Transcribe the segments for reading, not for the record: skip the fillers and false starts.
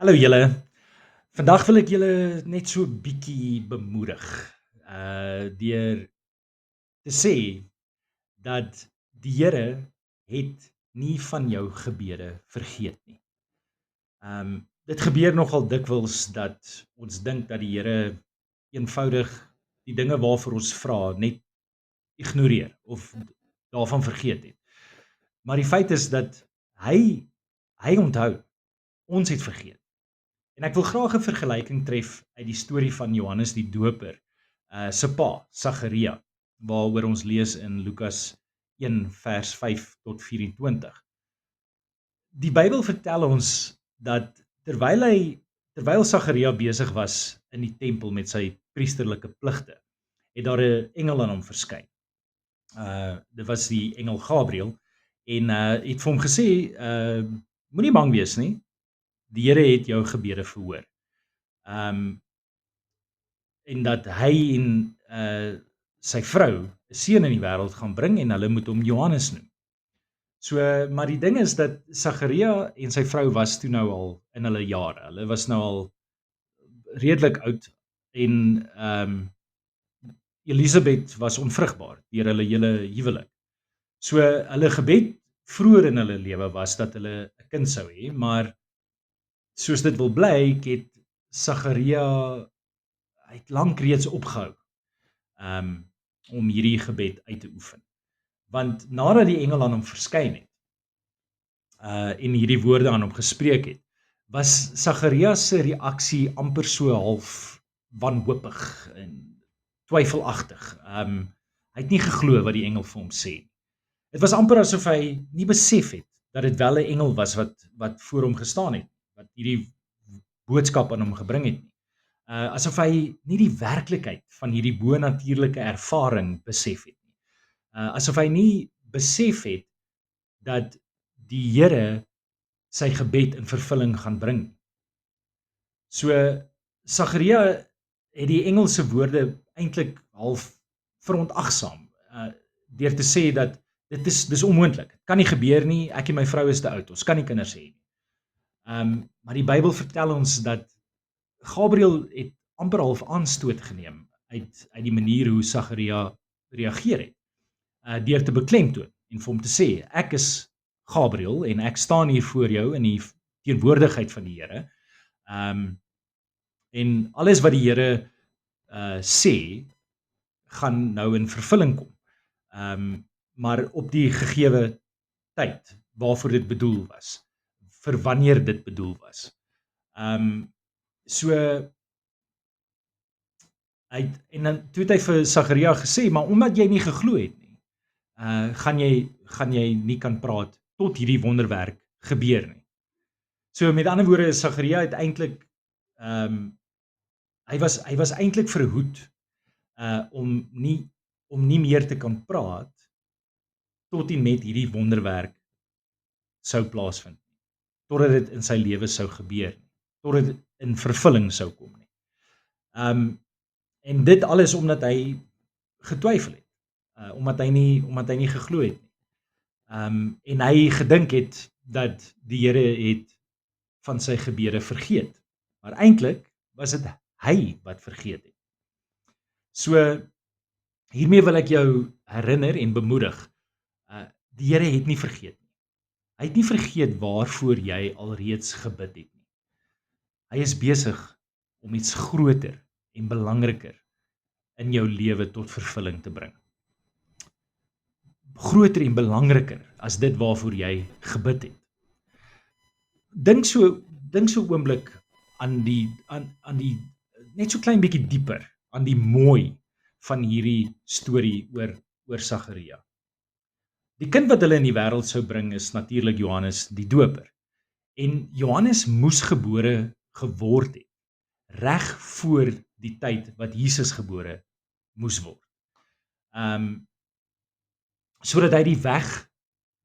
Hallo julle. Vandag wil ek julle net so bietjie bemoedig, deur te sê dat die Here het nie van jou gebede vergeet nie. Dit gebeur nogal dikwels dat ons dink dat die Here eenvoudig die dinge waarvoor ons vra net ignoreer of daarvan vergeet het. Maar die feit is dat hy onthou, ons het vergeet. En ek wil graag 'n vergelyking tref uit die storie van Johannes die Doper, se pa, Sagaria, waaroor ons lees in Lukas 1 vers 5 tot 24. Die Bybel vertel ons dat terwyl Sagaria besig was in die tempel met sy priesterlike pligte, het daar 'n engel aan hom verskyn. Dit was die engel Gabriël en het vir hom gesê, moenie bang wees nie. Die Here het jou gebede verhoor. Um en dat hy en sy vrou 'n seun in die wêreld gaan bring en hulle moet hom Johannes noem. So, maar die ding is dat Sagaria en sy vrou was toe nou al in hulle jare. Hulle was nou al redelik oud en Elisabeth was onvrugbaar deur hulle hele huwelik. So hulle gebed vroeër in hulle lewe was dat hulle 'n kind sou hê, maar soos dit wil blyk het Sagaria het lank reeds opgehou om hierdie gebed uit te oefen. Want nadat die engel aan hom verskyn het en hierdie woorde aan hom gespreek het, was Sagaria se reaksie amper so half wanhoopig en twyfelagtig. Hy het nie geglo wat die engel vir hom sê nie. Dit was amper asof hy nie besef het dat dit wel 'n engel was wat voor hom gestaan het, wat hierdie boodskap aan hom gebring het nie. Asof hy nie die werklikheid van hierdie bonatuurlike ervaring besef het nie. Asof hy nie besef het dat die Here sy gebed in vervulling gaan bring. So Sagaria het die engel se woorde eintlik half verontagsaam, deur te sê dat dis onmoontlik. Dit kan nie gebeur nie. Ek en my vrou is te oud. Ons kan nie kinders hê nie. Maar die Bybel vertel ons dat Gabriël het amper half aanstoot geneem uit die manier hoe Sagaria reageer het, deur te beklemtoon en vir hom te sê, ek is Gabriël en ek staan hier voor jou in die teenwoordigheid van die Here. En alles wat die Here sê, gaan nou in vervulling kom. Maar op die gegewe tyd waarvoor dit bedoel was, vir wanneer dit bedoel was. So en dan toe het hy vir Sagaria gesê, maar omdat jy nie geglo het nie, gaan jy nie kan praat tot hierdie wonderwerk gebeur nie. So met ander woorde, Sagaria het eintlik hy was eintlik verhoed om nie meer te kan praat tot en met hierdie wonderwerk sou plaasvind, totdat dit in sy lewe sou gebeur, totdat dit in vervulling sou kom nie. En dit alles omdat hy getwyfel het, omdat hy nie geglo het nie. En hy gedink het dat die Here het van sy gebede vergeet, maar eintlik was dit hy wat vergeet het. So hiermee wil ek jou herinner en bemoedig, die Here het nie vergeet nie. Hy het nie vergeet waarvoor jy alreeds gebid het nie. Hy is besig om iets groter en belangriker in jou lewe tot vervulling te bring. Groter en belangriker as dit waarvoor jy gebid het. Dink so oomblik aan die net so klein bietjie dieper aan die mooi van hierdie storie oor Sagaria. Die kind wat hulle in die wêreld sou bring is natuurlik Johannes die Doper. En Johannes moes gebore geword het reg voor die tyd wat Jesus gebore moes word. Sodat hy die weg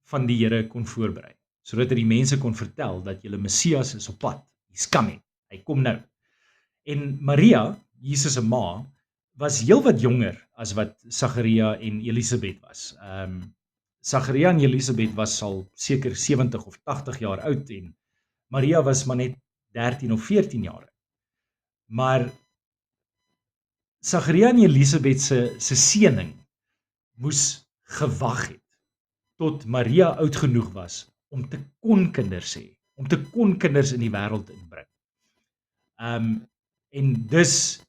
van die Here kon voorberei, sodat hy die mense kon vertel dat julle Messias is op pad. He's coming. Hy kom nou. En Maria, Jesus se ma, was heelwat jonger as wat Sagaria en Elisabeth was. Sagaria en Elisabeth was al seker 70 of 80 jaar oud en Maria was maar net 13 of 14 jaar. Maar Sagaria en Elisabet se seëning moes gewag het tot Maria oud genoeg was om te kon kinders hê, om te kon kinders in die wêreld inbring. En dus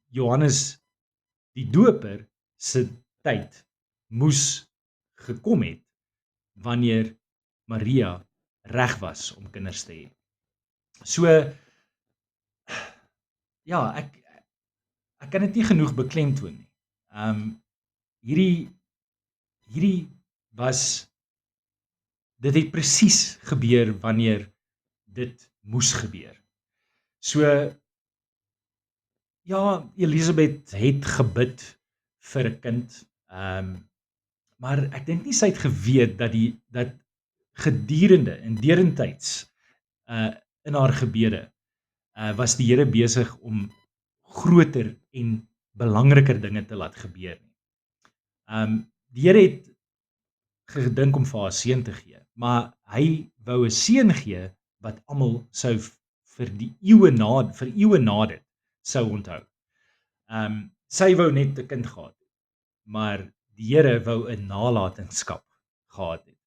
Johannes die Doper se tyd moes gekom het wanneer Maria reg was om kinders te hê. So ja, ek kan dit nie genoeg beklemtoon nie. Hierdie dit het presies gebeur wanneer dit moes gebeur. So ja, Elisabet het gebid vir 'n kind, maar ek dink nie sy het geweet dat gedurende en deurentijds in haar gebede was die Here besig om groter en belangriker dinge te laat gebeur nie. Die Here het gedink om vir haar seun te gee, maar hy wou 'n seun gee wat almal sou vir eeue na dit sou onthou. Sy wou net 'n kind gehad het, maar die Here wou 'n nalatenskap gehad het.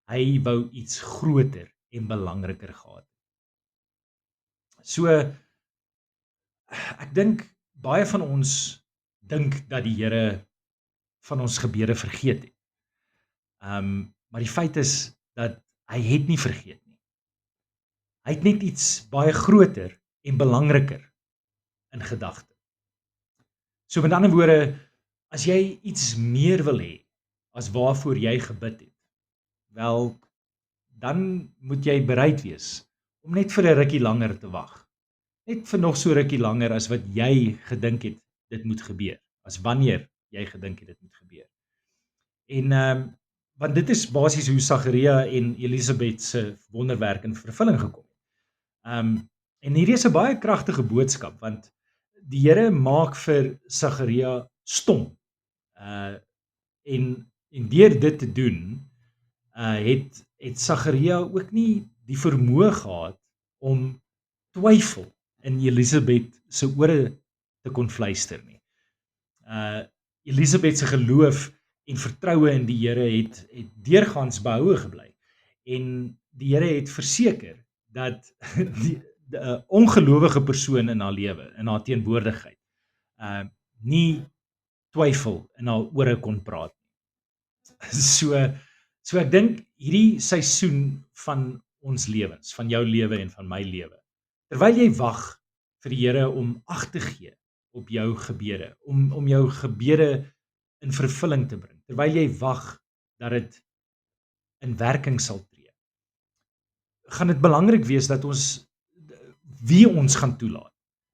Hy wou iets groter en belangriker gehad het. So ek dink baie van ons dink dat die Here van ons gebede vergeet het. Maar die feit is dat hy het nie vergeet nie. Hy het net iets baie groter en belangriker in gedagte. So met ander woorde, as jy iets meer wil hê as waarvoor jy gebid het, wel, dan moet jy bereid wees om net vir 'n rukkie langer te wag. Net vir nog so rukkie langer as wat jy gedink het dit moet gebeur, as wanneer jy gedink het dit moet gebeur. En want dit is basies hoe Sagaria en Elisabet se wonderwerk in vervulling gekom het. En hierdie is 'n baie kragtige boodskap, want die Here maak vir Sagaria stom. En deur dit te doen, het Sagaria ook nie die vermoë gehad om twyfel in Elisabet se ore te kon fluister nie. Elisabet se geloof en vertroue in die Here het deurgaans behoue gebly. En die Here het verseker dat die ongelowige persoon in haar lewe, in haar teenwoordigheid, nie twyfel in haar ore kon praat nie. So ek dink hierdie seisoen van ons lewens, van jou lewe en van my lewe, terwyl jy wag vir die Here om ag te gee op jou gebede, om jou gebede in vervulling te bring, terwyl jy wag dat dit in werking sal tree, gaan dit belangrik wees dat wie ons gaan toelaat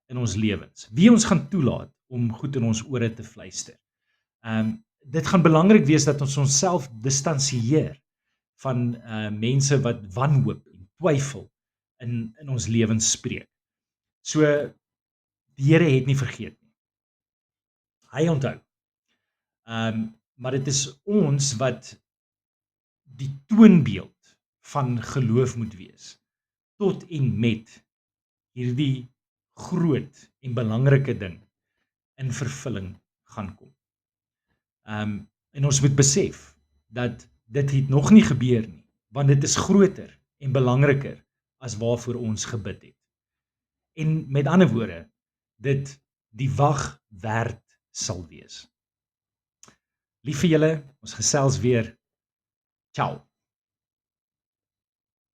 in ons lewens, wie ons gaan toelaat om goed in ons ore te fluister. Dit gaan belangrik wees dat ons onsself distansieer van mense wat wanhoop en twyfel in ons lewens spreek. So die Here het nie vergeet nie. Hy onthou. Maar dit is ons wat die toonbeeld van geloof moet wees tot en met hierdie groot en belangrike ding in vervulling gaan kom. En ons moet besef dat dit het nog nie gebeur nie, want dit is groter en belangriker as waarvoor ons gebid het. En met ander woorde, dit die wag werd sal wees. Lief vir julle, ons gesels weer. Ciao.